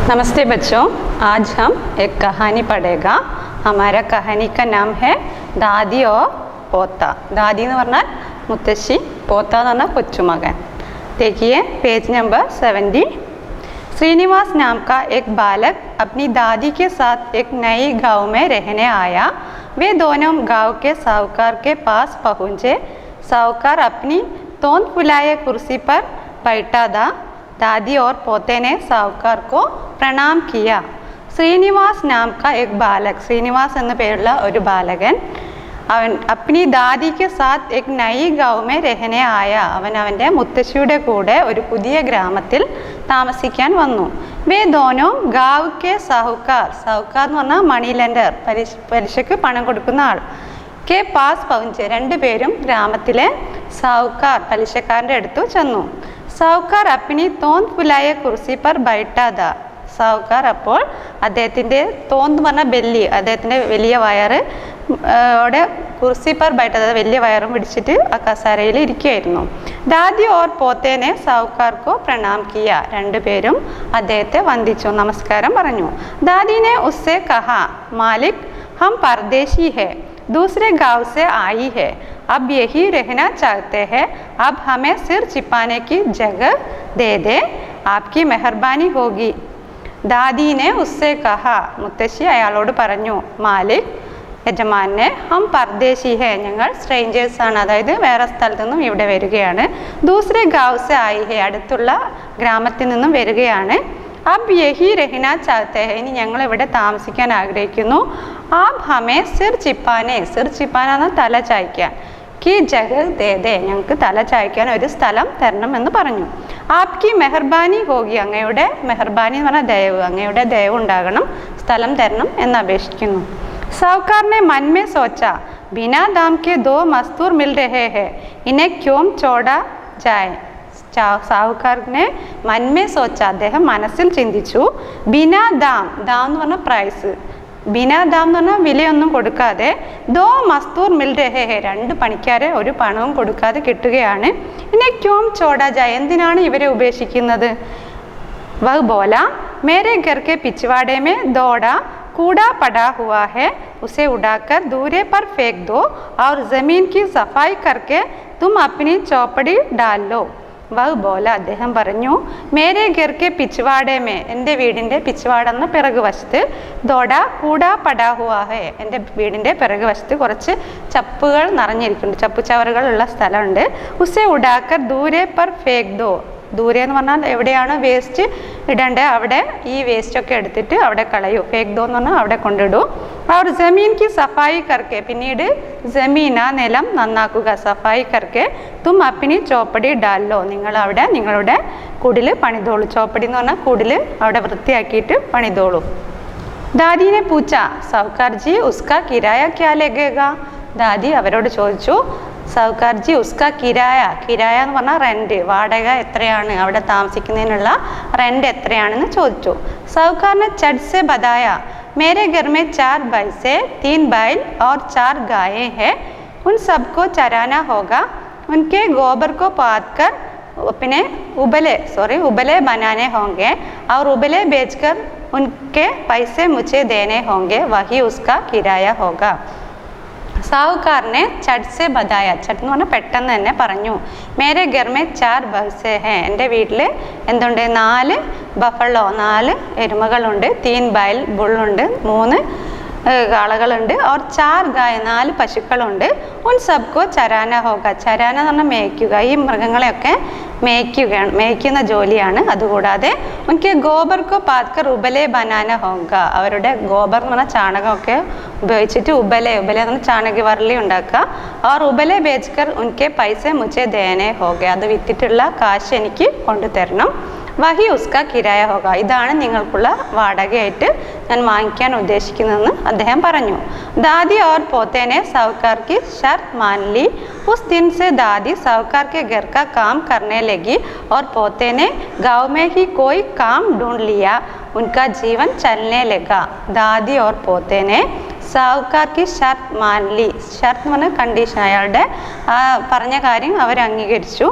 नमस्ते बच्चों, आज हम एक कहानी पढ़ेगा। हमारा कहानी का नाम है दादी और पोता। दादी എന്ന് പറഞ്ഞാൽ മുത്തശ്ശി, पोता എന്ന് പറഞ്ഞാൽ കൊച്ചുമകൻ। देखिए पेज नंबर 70। श्रीनिवास नाम का एक बालक अपनी दादी के साथ एक नई गांव में रहने आया। वे दोनों गांव के साहूकार के पास पहुँचे। साहूकार अपनी तोंद फुलाए कुर्सी पर बैठा था। दादी और पोते ने साहूकार को प्रणाम किया। श्रीनिवास नाम का एक बालक, श्रीनिवास എന്ന പേരുള്ള ഒരു ബാലകൻ അവൻ अपनी दादी के साथ एक नई गांव में रहने आया। അവൻ അവൻ്റെ മുത്തശ്ശിയുടെ കൂടെ ഒരു പുതിയ ഗ്രാമത്തിൽ താമസിക്കാൻ വന്നു। വേ ദോനോ ഗാവ് കെ സാഹുക്കാർ, സാഹുക്കാർ എന്ന് പറഞ്ഞാൽ മണി ലെൻഡർ, പലിശക്ക് പണം കൊടുക്കുന്ന ആൾ, കെ പാസ് പहुंचे, രണ്ടുപേരും ഗ്രാമത്തിലെ സാഹുക്കാർ പലിശക്കാരൻ്റെ അടുത്ത് ചെന്നു। സാഹുക്കാർ അപ്പിനി തോന്ത് ഫുലായ കുർസി പർ ബൈഠാ था। സാഹുക്കാർ അപ്പോൾ അദ്ദേഹത്തിൻ്റെ തോന്ത് പറഞ്ഞ ബെല്ലി, അദ്ദേഹത്തിൻ്റെ വലിയ വയറ് അവിടെ കുർസി പർ ബൈഠാ था, വലിയ വയറും പിടിച്ചിട്ട് ആ കസാരയിൽ ഇരിക്കുകയായിരുന്നു। ദാദി ഓർ പോത്തേനെ സാഹുക്കാർക്കോ പ്രണാം കിയ, രണ്ടുപേരും അദ്ദേഹത്തെ വന്ദിച്ചു, നമസ്കാരം പറഞ്ഞു। ദാദിനെ ഉസ്സെ കഹാ, മാലിക് ഹം പർദേശി ഹെ, दूसरे गांव से आई है, अब यही रहना चाहते हैं, अब हमें सिर छिपाने की जगह दे दे, आपकी मेहरबानी होगी। दादी ने उससे कहा, മുത്തശ്ശി അയാളോട് പറഞ്ഞു, മാലിക് യജമാനെ, ഹം പർദേശി ഹെ, ഞങ്ങൾ സ്ട്രേഞ്ചേഴ്സ് ആണ്, അതായത് വേറെ സ്ഥലത്തു നിന്നും ഇവിടെ വരികയാണ്। ദൂസരെ ഗാവ് സെ ആയി ഹെ, അടുത്തുള്ള ഗ്രാമത്തിൽ നിന്നും വരികയാണ്। അബ് യഹി രഹന ചാഹത്തെ ഹെ, ഇനി ഞങ്ങൾ ഇവിടെ താമസിക്കാൻ ആഗ്രഹിക്കുന്നു। ആബ് ഹമേ സിർ ചിപ്പാനെ, സിർ ചിപ്പാന എന്ന തല ചായ്ക്കാൻ, കി ജഗഹ് ദേ ദേ, ഞങ്ങൾക്ക് തല ചായ്ക്കാൻ ഒരു സ്ഥലം തരണം എന്ന് പറഞ്ഞു। ആപ്കി മെഹർബാനി ഹോഗി, അങ്ങയുടെ മെഹർബാനി എന്ന് പറഞ്ഞാൽ ദയവ്, അങ്ങയുടെ ദയവ് ഉണ്ടാകണം, സ്ഥലം തരണം എന്ന് അപേക്ഷിക്കുന്നു। സാഹുക്കാർ ने मन में सोचा, बिना दाम के दो मजदूर मिल रहे हैं, इन्हें क्यों छोड़ा जाए। സാഹുക്കാരനെ മന്മേ സോച്ച, അദ്ദേഹം മനസ്സിൽ ചിന്തിച്ചു, ബിനാ ദാം, ദാം എന്ന് പറഞ്ഞാൽ പ്രൈസ്, ബിനാ ദാം എന്ന് പറഞ്ഞാൽ വിലയൊന്നും കൊടുക്കാതെ, ദോ മസ്തൂർ മിൽ രഹേ ഹെ, രണ്ട് പണിക്കാരെ ഒരു പണവും കൊടുക്കാതെ കിട്ടുകയാണ്। ഇന്നെ ക്യോം ചോടാ ജാ, എന്തിനാണ് ഇവരെ ഉപേക്ഷിക്കുന്നത്। വഹ് ബോല, മേരെ ഘർ കെ പിछवाड़े में दौड़ा कूड़ा पड़ा हुआ है, उसे उड़ाकर दूरे पर फेंक दो और ज़मीन की सफाई करके तुम अपनी चौपड़ी डाल लो। വഹ് ബോല, അദ്ദേഹം പറഞ്ഞു, മേരെ ഘർ കെ പിछवाड़े में, എൻ്റെ വീടിൻ്റെ പിछवाड़ എന്ന പിറകു വശത്ത്, ദോട കൂടാ പടാ ഹുവാ ഹെ, എൻ്റെ വീടിൻ്റെ പിറകു വശത്ത് കുറച്ച് ചപ്പുകൾ നിറഞ്ഞിരിക്കുന്നുണ്ട്, ചപ്പുചവറുകൾ ഉള്ള സ്ഥലമുണ്ട്। ഉസെ ഉടാക്കർ ദൂരെ പർ ഫേക് ദോ, ദൂരെ എന്ന് പറഞ്ഞാൽ എവിടെയാണ് വേസ്റ്റ് ഇടേണ്ടത് അവിടെ ഈ വേസ്റ്റൊക്കെ എടുത്തിട്ട് അവിടെ കളയൂ, ഫേക് ദോ എന്ന് പറഞ്ഞാൽ അവിടെ കൊണ്ടിടൂ। അവർ ജമീൻ കി സഫായി കർക്കെ, പിന്നീട് ജമീൻ ആ നിലം നന്നാക്കുക, സഫായി കർക്കെ തും അപ്പിനി ചോപ്പടി ഡാലോ, നിങ്ങൾ അവിടെ നിങ്ങളുടെ കുടിൽ പണിതോളൂ, ചോപ്പടി എന്ന് പറഞ്ഞാൽ കുടിൽ അവിടെ വൃത്തിയാക്കിയിട്ട് പണിതോളൂ। ദാദിനെ പൂച്ച, സാഹുക്കാർ ജി ഉസ്കാ കിരായ ക്യാ ലഗേഗ, ദാദി അവരോട് ചോദിച്ചു, സാഹുക്കാർ ജി ഉസ്കാ കിരായ, കിരായ എന്ന് പറഞ്ഞാൽ റെൻറ്റ്, വാടക എത്രയാണ്, അവിടെ താമസിക്കുന്നതിനുള്ള റെൻറ്റ് എത്രയാണെന്ന് ചോദിച്ചു। സാഹുക്കാരനെ ചട് സെ ബതായ, मेरे घर में 4 भैंसे, 3 बैल और 4 गायें हैं, उन सबको चराना होगा, उनके गोबर को पाद कर अपने उबले बनाने होंगे और उबले बेचकर उनके पैसे मुझे देने होंगे, वही उसका किराया होगा। സാഹുക്കാരനെ ചട് സെ ബതായ, ചട് എന്ന് പറഞ്ഞാൽ പെട്ടെന്ന് തന്നെ പറഞ്ഞു, മേരെ ഘർ മേ 4 ഭൈൻസേ ഹേ, എൻ്റെ വീട്ടിൽ എന്തുണ്ട്, 4 ബഫളോ, 4 എരുമകളുണ്ട്, 3 ബൈൽ ബുള്ളുണ്ട്, 3 കാളകളുണ്ട്, और 4 ഗായ, 4 പശുക്കളുണ്ട്। ഉൻ സബ്കോ ചരാന ഹോഗ, ചരാന എന്ന് പറഞ്ഞാൽ മേയ്ക്കുക, ഈ മൃഗങ്ങളെയൊക്കെ മേയ്ക്കുന്ന ജോലിയാണ്। അതുകൂടാതെ ഉൻകെ ഗോബർക്കോ പാത്കർ ഉബലെ ബനാന ഹോഗ, അവരുടെ ഗോബർ എന്ന് പറഞ്ഞാൽ ചാണകമൊക്കെ ഉപയോഗിച്ചിട്ട് ഉബലെ എന്ന് പറഞ്ഞാൽ ചാണകവർലി ഉണ്ടാക്കുക, और ഉബലെ ബേച്ച്കർ ഉൻകെ പൈസ മുझे देने होंगे, അത് വിറ്റിട്ടുള്ള കാശ് എനിക്ക് കൊണ്ടുതരണം। വഹി ഉസ്ക കിരായ ഹോഗ, ഇതാണ് നിങ്ങൾക്കുള്ള വാടകയായിട്ട് ഞാൻ വാങ്ങിക്കാൻ ഉദ്ദേശിക്കുന്നതെന്ന് അദ്ദേഹം പറഞ്ഞു। ദാദി और पोते ने साहूकार की शर्त मान ली। उस दिन से दादी साहूकार के घर का काम करने लगी और पोते ने गांव में ही कोई काम ढूंढ लिया, उनका जीवन चलने लगा। दादी और पोते ने साहूकार की शर्त मान ली, शर्त എന്ന് പറഞ്ഞാൽ കണ്ടീഷൻ, അയാളുടെ പറഞ്ഞ കാര്യം അവർ അംഗീകരിച്ചു।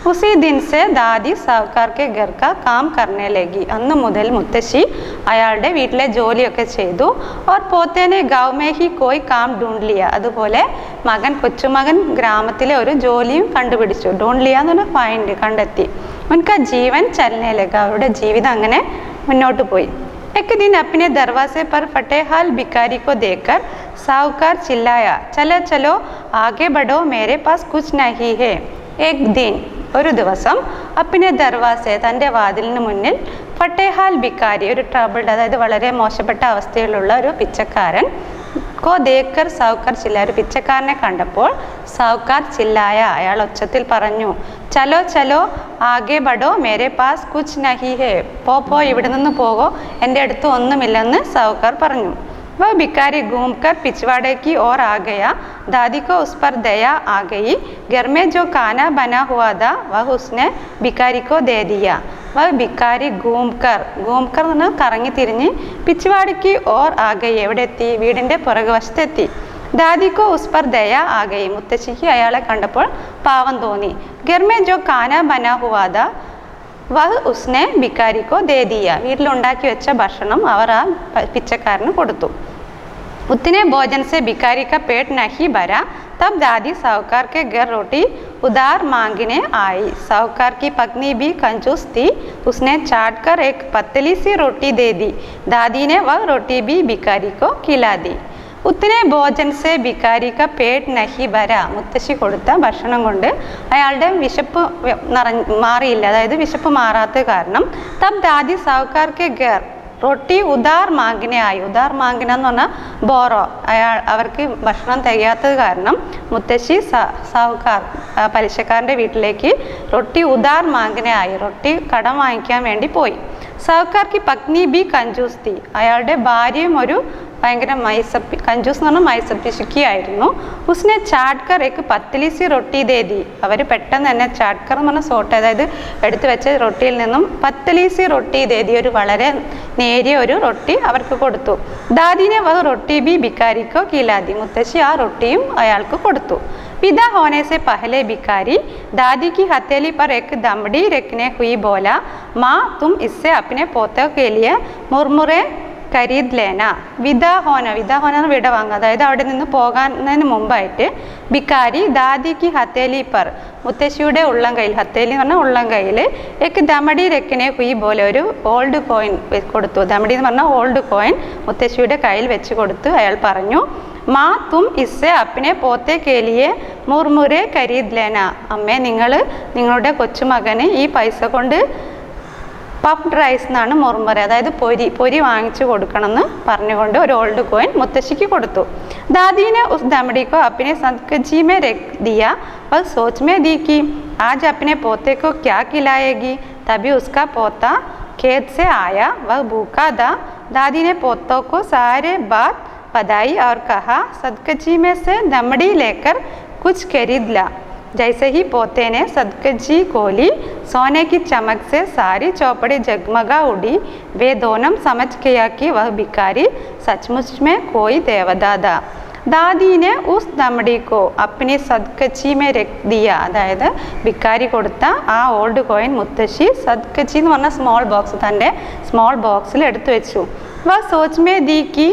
उसी दिन से ദാദി സാവുക്കാർ के घर का काम करने लगी. അന്ന് മുതൽ മുത്തശ്ശി അയാളുടെ വീട്ടിലെ ജോലിയൊക്കെ ചെയ്തു. और पोते ने गाँव में ही कोई काम ढूंढ लिया. അതുപോലെ കൊച്ചുമകൻ ഗ്രാമത്തിലെ ഒരു ജോലിയും കണ്ടുപിടിച്ചു. ढूंढ लिया എന്ന് പറഞ്ഞാൽ ഫൈൻഡ്, കണ്ടെത്തി. उनका जीवन चलने लगा. അവരുടെ ജീവിതം അങ്ങനെ മുന്നോട്ട് പോയി. एक दिन अपने दरवाजे पर फटेहाल भिखारी को देखकर साहूकार चिल्लाया, चलो चलो आगे बढ़ो, मेरे पास कुछ नहीं है. एक दिन, ഒരു ദിവസം, അപ്പിനെ ദർവാസെ, തൻ്റെ വാതിലിന് മുന്നിൽ, ഫട്ടേഹാൽ ഭിക്കാരി, ഒരു ട്രബിൾഡ്, അതായത് വളരെ മോശപ്പെട്ട അവസ്ഥയിലുള്ള ഒരു പിച്ചക്കാരൻ, കോ ദേക്കർ സാവുക്കാർ ചില്ലായ, ഒരു പിച്ചക്കാരനെ കണ്ടപ്പോൾ സാവുക്കാർ ചില്ലായ, അയാൾ ഉച്ചത്തിൽ പറഞ്ഞു, ചലോ ചലോ ആകെ ബഡോ, മേരെ പാസ് കുച്ച് നഹി ഹേ, പോ ഇവിടെ നിന്ന് പോകോ, എൻ്റെ അടുത്ത് ഒന്നുമില്ലെന്ന് സാവുക്കാർ പറഞ്ഞു. वह भिखारी घूमकर पिछवाड़े की ओर आ गया. दादी को उस पर दया आ गई. घर में जो खाना बना हुआ था वह उसने भिखारी को दे दिया. वह भिखारी घूमकर എന്ന് പറഞ്ഞാൽ കറങ്ങി തിരിഞ്ഞ് പിച്ചുവാടിക്ക് ഓർ ആ ഗയി, എവിടെ എത്തി? വീടിൻ്റെ പുറകുവശത്തെത്തി. ദാദിക്കോ ഉസ് പർ ദയ ആ ഗയി, മുത്തശ്ശിക്ക് അയാളെ കണ്ടപ്പോൾ പാവം തോന്നി. घर में जो खाना बना हुआ था വഹ് ഉസ്നെ ഭിക്കാരിക്കോ ദേ ദിയ, വീട്ടിലുണ്ടാക്കി വെച്ച ഭക്ഷണം അവർ ആ പിച്ചക്കാരന് കൊടുത്തു. उतने भोजन से भिखारी का पेट नहीं भरा. तब दादी साहूकार के घर रोटी उधार मांगने आई. साहूकार की पत्नी भी कंजूस थी. उसने चाट कर एक पतली सी रोटी दे दी. दादी ने वह रोटी भी भिखारी को खिला दी. ഉത്തനെ ഭോജൻ സെ ഭിക്കാരി ക പേട്ട് നഹി ഭര, മുത്തശ്ശി കൊടുത്ത ഭക്ഷണം കൊണ്ട് അയാളുടെ വിശപ്പ് മാറിയില്ല, അതായത് വിശപ്പ് മാറാത്ത കാരണം. തബ് ദാദി സാവുക്കാർ കെ ഘർ റൊട്ടി ഉദാർ മാങ്കിനെ ആയി. ഉദാർ മാങ്കിന എന്ന് പറഞ്ഞാൽ ബോറോ, അവർക്ക് ഭക്ഷണം തികയാത്തത് കാരണം മുത്തശ്ശി സാവുക്കാർ പലിശക്കാരൻ്റെ വീട്ടിലേക്ക് റൊട്ടി ഉദാർ മാങ്കിനെ ആയി, റൊട്ടി കടം വാങ്ങിക്കാൻ വേണ്ടി പോയി. സാവുക്കാർക്ക് പത്നി ബി കഞ്ചൂസ് തി, അയാളുടെ ഭാര്യയും ഒരു ഭയങ്കര കഞ്ചൂസ് എന്ന് പറഞ്ഞാൽ മൈസപ്പിശുക്കിയായിരുന്നു. ഉസ്നെ ചാട്കർ എക്ക് പത്തലീസി റൊട്ടി ദേദി, അവർ പെട്ടെന്ന് തന്നെ ചാട്കർ എന്ന് പറഞ്ഞാൽ സോട്ട്, അതായത് എടുത്തു വെച്ച റൊട്ടിയിൽ നിന്നും പത്തലീസി റൊട്ടി ദേദി, ഒരു വളരെ നേരിയ ഒരു റൊട്ടി അവർക്ക് കൊടുത്തു. ദാദിനെ വഹ് റൊട്ടി ബി ഭിക്കാരിക്കോ കീലാദി, മുത്തശ്ശി ആ റൊട്ടിയും അയാൾക്ക് കൊടുത്തു. विदा होने से पहले भिखारी दादी की हथेली पर एक दमड़ी रखने हुई बोला, माँ तुम इससे अपने पोतों के लिए मुरमुरे ഖരീദ് ലേന. വിദ ഹോന വിട വാങ്ങുക, അതായത് അവിടെ നിന്ന് പോകാനതിന് മുമ്പായിട്ട് ഭിക്കാരി ദാദിക്ക് ഹത്തേലി പർ, മുത്തശ്ശിയുടെ ഉള്ളം കയ്യിൽ, ഹത്തേലി എന്ന് പറഞ്ഞാൽ ഉള്ളം കയ്യിൽ, എക്ക് ദമടി രക്കിനെ ഹുയി പോലെ ഒരു ഓൾഡ് കോയിൻ കൊടുത്തു. ദമടി എന്ന് പറഞ്ഞാൽ ഓൾഡ് കോയിൻ മുത്തശ്ശിയുടെ കയ്യിൽ വെച്ച് കൊടുത്തു. അയാൾ പറഞ്ഞു, മാ തും ഇസ്സെ അപ്പിനെ പോത്തെ കേലിയെ മുർമുരെ ഖരീദ് ലേന, അമ്മേ നിങ്ങൾ നിങ്ങളുടെ കൊച്ചുമകന് ഈ പൈസ കൊണ്ട് പഫ്ഡ് റൈസ് എന്നാണ് മുർമുര, അതായത് പൊരി വാങ്ങിച്ചു കൊടുക്കണമെന്ന് പറഞ്ഞുകൊണ്ട് ഒരു ഓൾഡ് കോയിൻ മുത്തശ്ശിക്ക് കൊടുത്തു. ദാദീനെ ഉസ് ദമടിക്കോ അപ്പിനെ സദ്കജി മേ രഖ് ദിയ, വഹ് സോച്ച് മേ दी कि आज अपने पोते को क्या खिलाएगी. तभी उसका पोता खेत से आया, वह भूखा था. दादी ने पोतों को सारे बात बताई और कहा, सदकची में से दमड़ी लेकर कुछ खरीद ला. जैसे ही पोते ने सदकची खोली, सोने की चमक से सारी चौपड़ी जगमगा उड़ी. वे दोनों समझ गया कि वह भिखारी सचमुच में कोई देवता था. ദാദി നെ ഉസ് ദമടിക്കോ അപ്പിനി സദ്കച്ചി മേ രഖ് ദിയ, അതായത് ഭിക്കാരി കൊടുത്ത ആ ഓൾഡ് കോയിൻ മുത്തശ്ശി സദ്കച്ചി എന്ന് പറഞ്ഞ സ്മോൾ ബോക്സ്, തൻ്റെ സ്മോൾ ബോക്സിൽ എടുത്തു വെച്ചു. വ സോച്ച് മേ ദി കി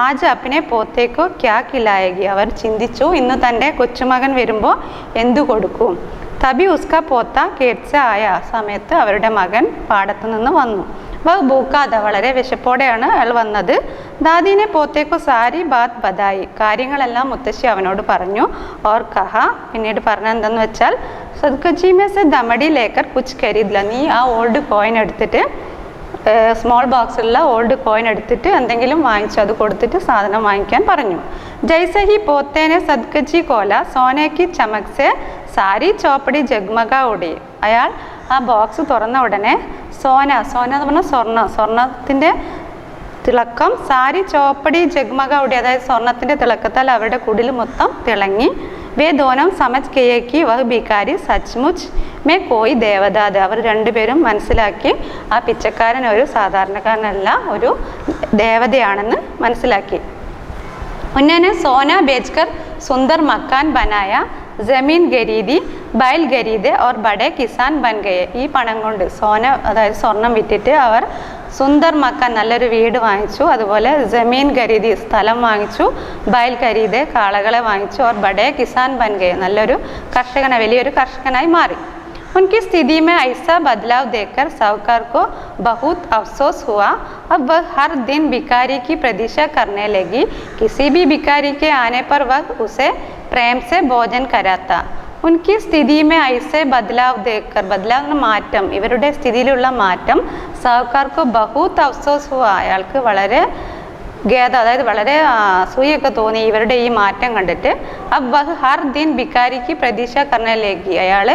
ആജ് അപ്പിനെ പോത്തേക്കോ ക്യാ കിലായകി, അവർ ചിന്തിച്ചു ഇന്ന് തൻ്റെ കൊച്ചുമകൻ വരുമ്പോൾ എന്തു കൊടുക്കും. തബി ഉസ്ക പോത്ത കേട്സ് ആയ, ആ സമയത്ത് അവരുടെ മകൻ പാടത്തു നിന്ന് വന്നു. വ ഭൂക്കാത, വളരെ വിശപ്പോടെയാണ് അയാൾ വന്നത്. ദാദീനെ പോത്തേക്കോ സാരി ബാത് ബദായി, കാര്യങ്ങളെല്ലാം മുത്തശ്ശി അവനോട് പറഞ്ഞു. ഓർ കഹ, പിന്നീട് പറഞ്ഞ എന്തെന്ന് വെച്ചാൽ, സദ്കജി മേ സെ ദമടി ലേക്കർ കുച്ച് ഖരീദ്ല, നീ ആ ഓൾഡ് കോയിൻ എടുത്തിട്ട്, സ്മോൾ ബോക്സിലുള്ള ഓൾഡ് കോയിൻ എടുത്തിട്ട് എന്തെങ്കിലും വാങ്ങിച്ചു, അത് കൊടുത്തിട്ട് സാധനം വാങ്ങിക്കാൻ പറഞ്ഞു. ജൈസെ ഹി പോത്തേനെ സദ്കജി കോല സോനയ്ക്ക് ചമക് സെ സാരി ചോപ്പടി ജഗ്മക ഉടി, അയാൾ ആ ബോക്സ് തുറന്ന ഉടനെ സോന എന്ന് പറഞ്ഞാൽ സ്വർണത്തിൻ്റെ തിളക്കം, സാരി ചോപ്പടി ജഗ്മക ഉടി, അതായത് സ്വർണത്തിൻ്റെ തിളക്കത്താൽ അവരുടെ കുടിൽ മൊത്തം തിളങ്ങി. വേ ദോനം സമജ് കെയ്ക്ക് വഹ് ഭിക്കാരി സച്ച്മുച്ച് മേ കോയി ദേവദാത്, അവർ രണ്ടുപേരും മനസ്സിലാക്കി ആ പിച്ചക്കാരൻ ഒരു സാധാരണക്കാരനല്ല, ഒരു ദേവതയാണെന്ന് മനസ്സിലാക്കി. उन्होंने सोना बेचकर सुंदर मकान बनाया, ज़मीन खरीदी, बैल खरीदे और बड़े किसान बन गए. ഈ പണം കൊണ്ട് സോന അതായത് സ്വർണം വിറ്റിട്ട് അവർ സുന്ദർ മക്കാൻ നല്ലൊരു വീട് വാങ്ങിച്ചു. അതുപോലെ ജമീൻ ഖരീദി സ്ഥലം വാങ്ങിച്ചു. ബൈൽ ഖരീദെ കാളകളെ വാങ്ങിച്ചു. और बड़े किसान बन गए നല്ലൊരു കർഷകനായി വലിയൊരു കർഷകനായി മാറി. उनकी स्थिति में ऐसा बदलाव देखकर साहूकार को बहुत अफसोस हुआ. अब वह हर दिन भिखारी की प्रतीक्षा करने लगी. किसी भी भिखारी के आने पर वह उसे प्रेम से भोजन कराता. उनकी स्थिति में ऐसे बदलाव देखकर बदलाव മാറ്റം ഇവരുടെ സ്ഥിതിയിലുള്ള മാറ്റം സാഹുക്കാർക്ക് बहुत अफसोस हुआ. അയാൾക്ക് വളരെ ഖേദം അതായത് വളരെ അസൂയൊക്കെ തോന്നി ഇവരുടെ ഈ മാറ്റം കണ്ടിട്ട്. अब वह हर दिन भिखारी की प्रतीक्षा करने लगी. അയാൾ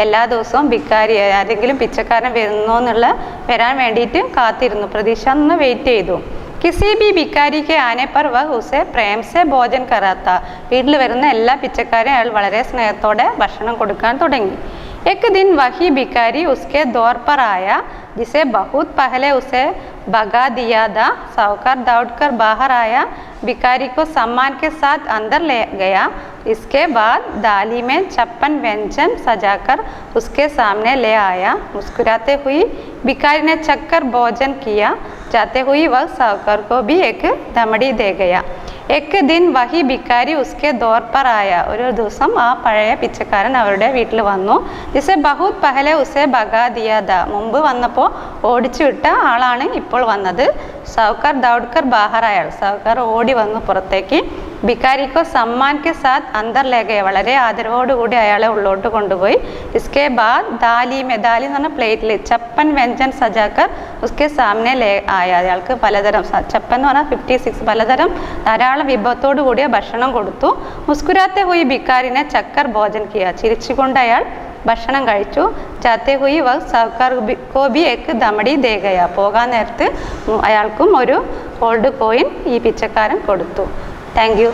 എല്ലാ ദിവസവും ഭിക്കാരി ആരെങ്കിലും പിച്ചക്കാരൻ വരുന്നോ എന്നുള്ള വരാൻ വേണ്ടിയിട്ട് കാത്തിരുന്നു. പ്രതീക്ഷ നിന്ന് വെയിറ്റ് ചെയ്തു. किसी भी भिखारी के आने पर वह उसे प्रेम से भोजन कराता. വീട്ടിൽ വരുന്ന എല്ലാ പിച്ചക്കാരെയും അയാൾ വളരെ സ്നേഹത്തോടെ ഭക്ഷണം കൊടുക്കാൻ തുടങ്ങി. एक दिन वही भिखारी उसके दौर पर आया जिसे बहुत पहले उसे भगा दिया था. साहूकार दौड़कर बाहर आया. भिखारी को सम्मान के साथ अंदर ले गया. इसके बाद थाली में 56 व्यंजन सजाकर उसके सामने ले आया. मुस्कुराते हुई भिखारी ने चखकर भोजन किया. जाते हुई वह साहूकार को भी एक दमड़ी दे गया. एक दिन वही भिखाരി उसके दौर पर आया. ഒരു ദിവസം ആ പഴയ പിച്ചക്കാരൻ അവരുടെ വീട്ടിൽ വന്നു. जिसे बहुत पहले उसे भगा दिया था. മുമ്പ് വന്നപ്പോൾ ഓടിച്ചു വിട്ട ആളാണ് ഇപ്പോൾ വന്നത്. साहूकार दौड़कर बाहर आया. साहूकार ഓടി വന്നു പുറത്തേക്ക്. भिखारी को सम्मान के साथ अंदर ले गए. വളരെ ആദരവോടുകൂടി അയാളെ ഉള്ളോട്ട് കൊണ്ടുപോയി. इसके बाद थाली में थाली എന്ന് പറഞ്ഞ പ്ലേറ്റിൽ 56 व्यंजन सजाकर उसके सामने ले आया. അയാൾക്ക് പലതരം 56 എന്ന് പറഞ്ഞാൽ 56 പലതരം ധാരാളം വിഭവത്തോടു കൂടിയ ഭക്ഷണം കൊടുത്തു. മുസ്കുരാത്തെ ഹുയി ഭിക്കാരിനെ ചക്കർ ഭോജൻ കിയ. ചിരിച്ചുകൊണ്ട് അയാൾ ഭക്ഷണം കഴിച്ചു. ജാത്തെ ഹുയി വ സാഹുക്കാർ കോ ബി എക്ക് ദമടി ദേ ഗയ. പോകാൻ നേരത്ത് അയാൾക്കും ഒരു ഗോൾഡ് കോയിൻ ഈ പിച്ചക്കാരൻ കൊടുത്തു. Thank you.